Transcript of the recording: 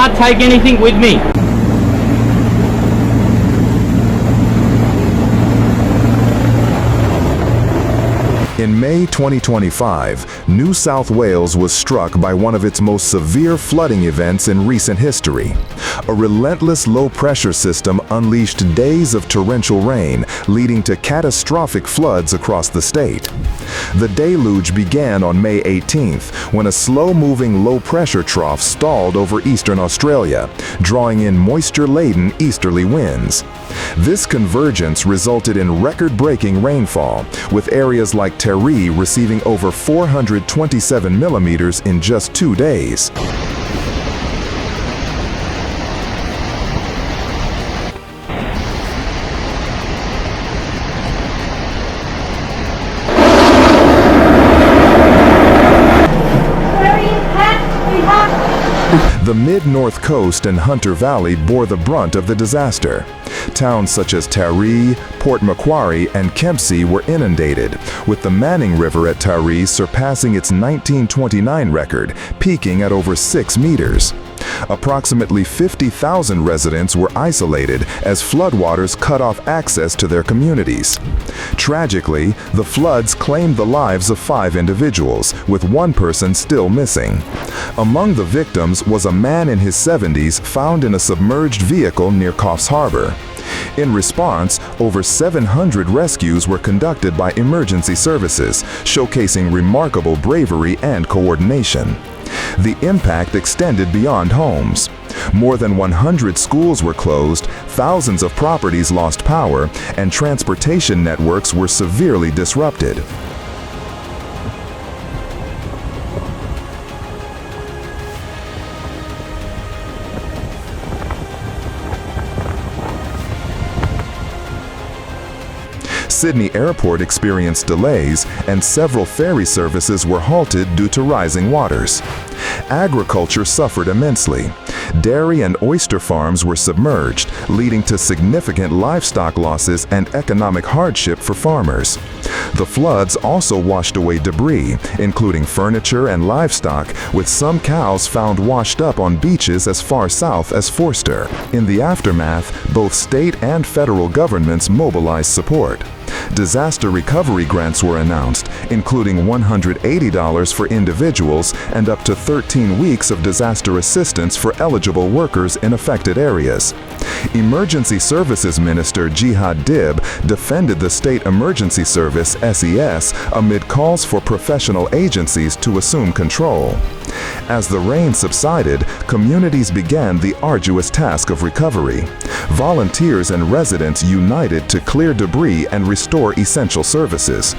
can't take anything with me. In May 2025, New South Wales was struck by one of its most severe flooding events in recent history. A relentless low-pressure system unleashed days of torrential rain, leading to catastrophic floods across the state. The deluge began on May 18th, when a slow-moving low-pressure trough stalled over eastern Australia, drawing in moisture-laden easterly winds. This convergence resulted in record-breaking rainfall, with areas like Taree receiving over 427 millimeters in just 2 days. The mid-north coast and Hunter Valley bore the brunt of the disaster. Towns such as Taree, Port Macquarie, and Kempsey were inundated, with the Manning River at Taree surpassing its 1929 record, peaking at over 6 meters. Approximately 50,000 residents were isolated as floodwaters cut off access to their communities. Tragically, the floods claimed the lives of 5 individuals, with 1 person still missing. Among the victims was a man in his 70s found in a submerged vehicle near Coffs Harbour. In response, over 700 rescues were conducted by emergency services, showcasing remarkable bravery and coordination. The impact extended beyond homes. More than 100 schools were closed, thousands of properties lost power, and transportation networks were severely disrupted. Sydney Airport experienced delays, and several ferry services were halted due to rising waters. Agriculture suffered immensely. Dairy and oyster farms were submerged, leading to significant livestock losses and economic hardship for farmers. The floods also washed away debris, including furniture and livestock, with some cows found washed up on beaches as far south as Forster. In the aftermath, both state and federal governments mobilized support. Disaster recovery grants were announced, including $180 for individuals and up to 13 weeks of disaster assistance for eligible workers in affected areas. Emergency Services Minister Jihad Dib defended the State Emergency Service, SES, amid calls for professional agencies to assume control. As the rain subsided, communities began the arduous task of recovery. Volunteers and residents united to clear debris and restore essential services.